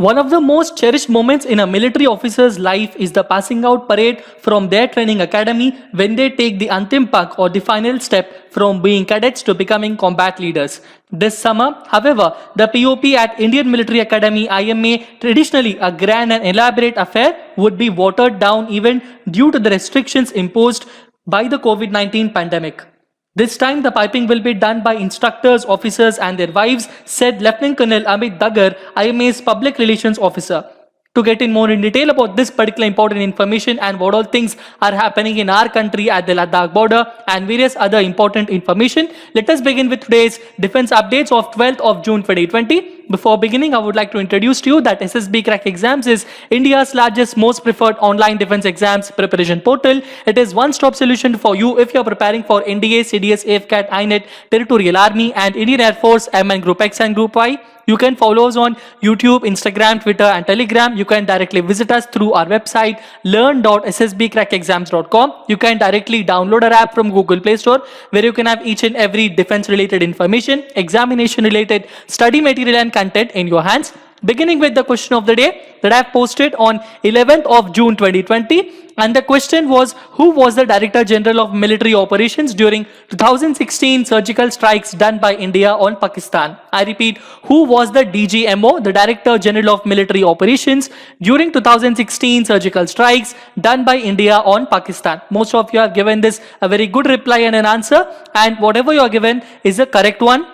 One of the most cherished moments in a military officer's life is the passing out parade from their training academy when they take the Antim Pak or the final step from being cadets to becoming combat leaders. This summer, however, the POP at Indian Military Academy IMA, traditionally a grand and elaborate affair, would be watered down even due to the restrictions imposed by the COVID-19 pandemic. This time, the piping will be done by instructors, officers, and their wives, said Lieutenant Colonel Amit Dagar, IMA's public relations officer. To get in more in detail about this particular important information and what all things are happening in our country at the Ladakh border and various other important information, let us begin with today's defense updates of 12th of June 2020. Before beginning, I would like to introduce to you that SSB Crack Exams is India's largest, most preferred online defense exams preparation portal. It is one-stop solution for you if you are preparing for NDA, CDS, AFCAT, INET, Territorial Army, and Indian Air Force, MN Group X and Group Y. You can follow us on YouTube, Instagram, Twitter, and Telegram. You can directly visit us through our website learn.ssbcrackexams.com. You can directly download our app from Google Play Store, where you can have each and every defense-related information, examination-related study material and content in your hands. Beginning with the question of the day that I have posted on 11th of June 2020. And the question was, who was the Director General of Military Operations during 2016 surgical strikes done by India on Pakistan? I repeat, who was the DGMO, the Director General of Military Operations during 2016 surgical strikes done by India on Pakistan? Most of you have given this a very good reply and an answer, and whatever you are given is the correct one.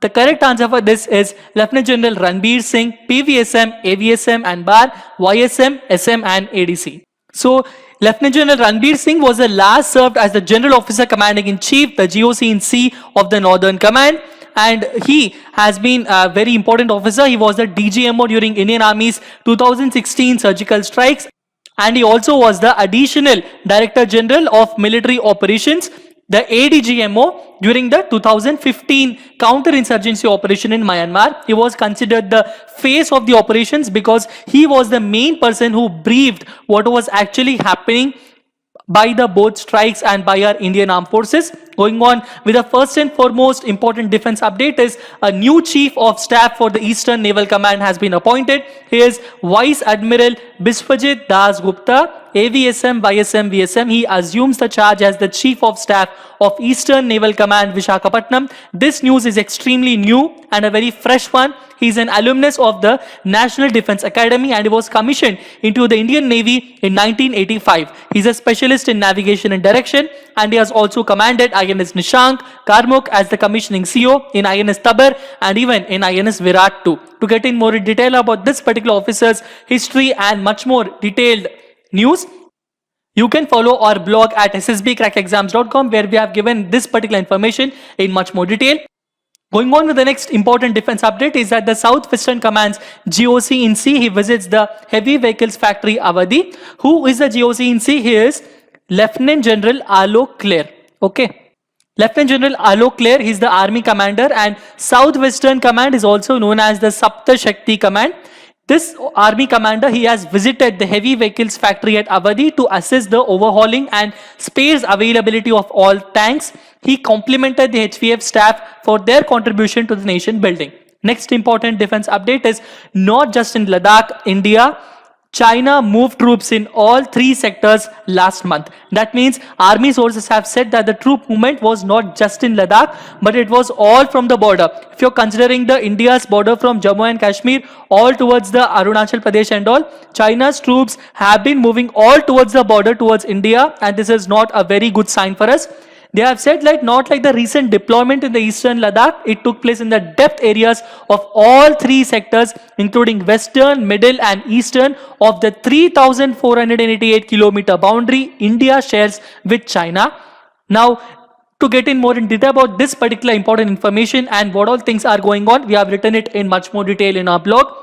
The correct answer for this is Lieutenant General Ranbir Singh, PVSM, AVSM and BAR, YSM, SM and ADC. So, Lieutenant General Ranbir Singh was the last served as the General Officer Commanding in Chief, the GOC in C of the Northern Command. And he has been a very important officer. He was the DGMO during Indian Army's 2016 surgical strikes. And he also was the Additional Director General of Military Operations, the ADGMO, during the 2015 counter-insurgency operation in Myanmar. He was considered the face of the operations because he was the main person who briefed what was actually happening by the both strikes and by our Indian Armed Forces. Going on with the first and foremost important defense update is a new Chief of Staff for the Eastern Naval Command has been appointed. He is Vice Admiral Biswajit Das Gupta, AVSM, YSM, VSM. He assumes the charge as the Chief of Staff of Eastern Naval Command, Visakhapatnam. This news is extremely new and a very fresh one. He is an alumnus of the National Defense Academy and he was commissioned into the Indian Navy in 1985. He is a specialist in navigation and direction, and he has also commanded INS Nishank, Karmuk as the commissioning CO, in INS Tabar and even in INS Virat too. To get in more in detail about this particular officer's history and much more detailed news, you can follow our blog at ssbcrackexams.com, where we have given this particular information in much more detail. Going on with the next important defense update is that the South Western Command's GOC in C, he visits the Heavy Vehicles Factory Awadhi. Who is the GOC in C? He is Lieutenant General Alok Clare. Okay. Lieutenant General Alok Clare, he is the Army Commander, and Southwestern Command is also known as the Sapta Shakti Command. This Army Commander, he has visited the Heavy Vehicles Factory at Awadhi to assess the overhauling and spares availability of all tanks. He complimented the HVF staff for their contribution to the nation building. Next important defense update is not just in Ladakh, India. China moved troops in all three sectors last month. That means army sources have said that the troop movement was not just in Ladakh, but it was all from the border. If you're considering the India's border from Jammu and Kashmir all towards the Arunachal Pradesh and all, China's troops have been moving all towards the border towards India, and this is not a very good sign for us. They have said not like the recent deployment in the eastern Ladakh, it took place in the depth areas of all three sectors, including western, middle and eastern of the 3,488 kilometer boundary India shares with China. Now, to get in more in detail about this particular important information and what all things are going on, we have written it in much more detail in our blog.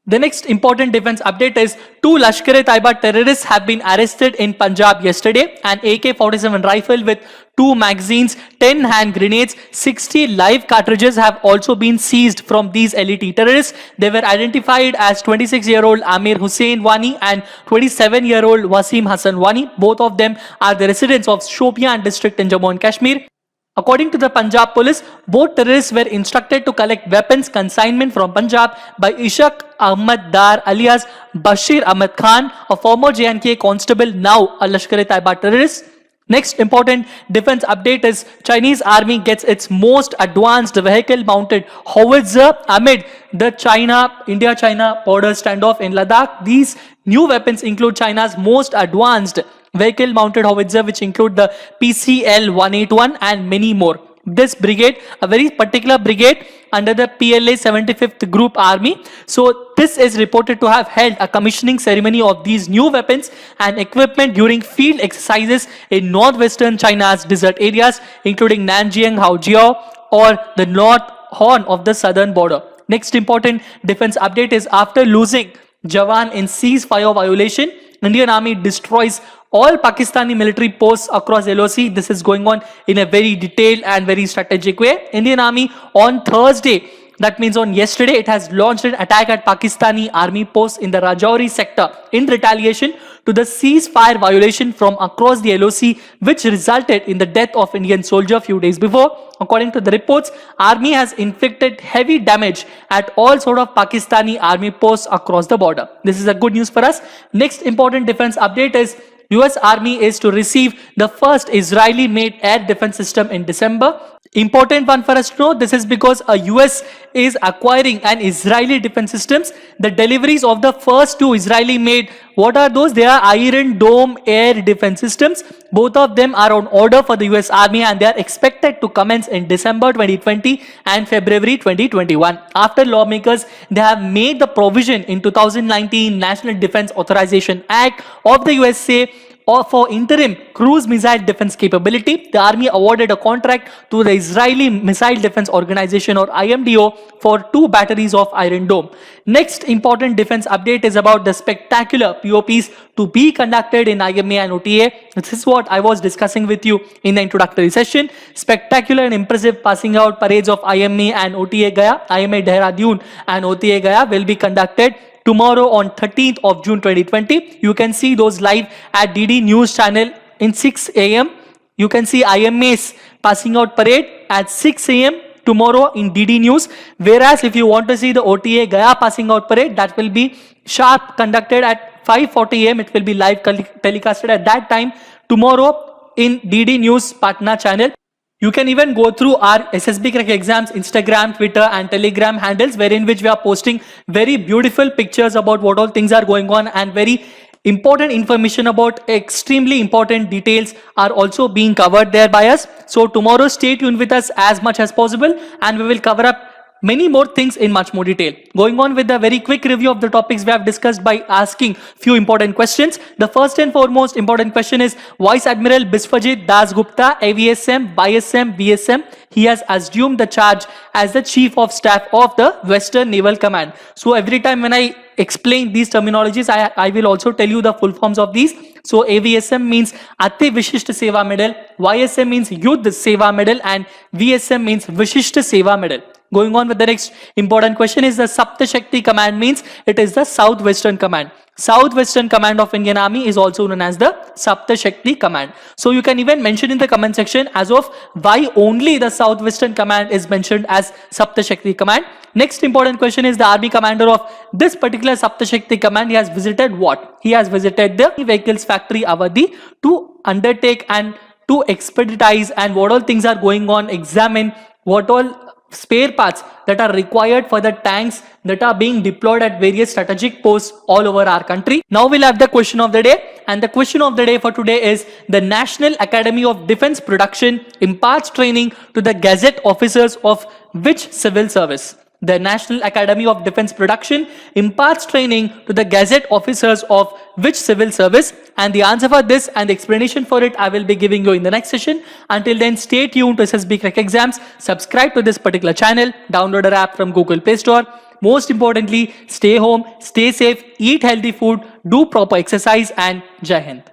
The next important defense update is 2 Lashkar-e-Taiba terrorists have been arrested in Punjab yesterday. An AK-47 rifle with 2 magazines, 10 hand grenades, 60 live cartridges have also been seized from these LET terrorists. They were identified as 26-year-old Amir Hussain Wani and 27-year-old Wasim Hassan Wani. Both of them are the residents of Shopian district in Jammu and Kashmir. According to the Punjab police, both terrorists were instructed to collect weapons consignment from Punjab by Ishaq Ahmad Dar alias Bashir Ahmad Khan, a former JNK constable, now a Lashkar-e-Taiba terrorist. Next important defense update is Chinese army gets its most advanced vehicle mounted howitzer amid the India-China border standoff in Ladakh. These new weapons include China's most advanced vehicle mounted howitzer, which include the PCL-181 and many more. This brigade, a very particular brigade under the PLA 75th Group Army. So this is reported to have held a commissioning ceremony of these new weapons and equipment during field exercises in northwestern China's desert areas, including Nanjing, Haojiao, or the North Horn of the southern border. Next important defense update is after losing Jawan in ceasefire violation, Indian Army destroys all Pakistani military posts across LOC. This is going on in a very detailed and very strategic way. Indian Army on Thursday, that means on yesterday, it has launched an attack at Pakistani army posts in the Rajouri sector in retaliation to the ceasefire violation from across the LOC, which resulted in the death of Indian soldier a few days before. According to the reports, army has inflicted heavy damage at all sort of Pakistani army posts across the border. This is a good news for us. Next important defense update is US Army is to receive the first Israeli-made air defense system in December. Important one for us to know, this is because a US is acquiring an Israeli defense systems. The deliveries of the first two Israeli-made, what are those? They are Iron Dome air defense systems. Both of them are on order for the US Army and they are expected to commence in December 2020 and February 2021. After lawmakers, they have made the provision in 2019 National Defense Authorization Act of the USA or for interim cruise missile defense capability. The army awarded a contract to the Israeli Missile Defense Organization or IMDO for 2 batteries of Iron Dome. Next important defense update is about the spectacular POPs to be conducted in IMA and OTA. This is what I was discussing with you in the introductory session. Spectacular and impressive passing out parades of IMA and OTA Gaya, IMA Dehradun and OTA Gaya will be conducted tomorrow on 13th of June 2020. You can see those live at DD News channel in 6 AM. You can see IMA's passing out parade at 6 AM tomorrow in DD News. Whereas if you want to see the OTA Gaya passing out parade, that will be sharp conducted at 5:40 AM. It will be live telecasted at that time tomorrow in DD News Patna channel. You can even go through our SSB Crack Exams Instagram, Twitter and Telegram handles, wherein which we are posting very beautiful pictures about what all things are going on and very important information about extremely important details are also being covered there by us. So tomorrow stay tuned with us as much as possible and we will cover up many more things in much more detail. Going on with a very quick review of the topics we have discussed by asking few important questions. The first and foremost important question is Vice Admiral Biswajit Das Gupta, AVSM, BISM, VSM. He has assumed the charge as the Chief of Staff of the Western Naval Command. So every time when I explain these terminologies, I will also tell you the full forms of these. So AVSM means Ati Vishisht Seva Medal, YSM means Yudh Seva Medal and VSM means Vishisht Seva Medal. Going on with the next important question is the Sapta Shakti Command means it is the Southwestern Command. Southwestern Command of Indian Army is also known as the Sapta Shakti Command. So you can even mention in the comment section as of why only the Southwestern Command is mentioned as Sapta Shakti Command. Next important question is the army commander of this particular Sapta Shakti Command. He has visited what? He has visited the vehicles factory Awadhi to undertake and to expeditize and what all things are going on, examine what all spare parts that are required for the tanks that are being deployed at various strategic posts all over our country. Now we'll have the question of the day, and the question of the day for today is the National Academy of Defence Production imparts training to the Gazette officers of which civil service? The National Academy of Defence Production imparts training to the Gazette officers of which civil service? And the answer for this and the explanation for it I will be giving you in the next session. Until then, stay tuned to SSB Crack Exams. Subscribe to this particular channel. Download our app from Google Play Store. Most importantly, stay home, stay safe, eat healthy food, do proper exercise and Jai Hind.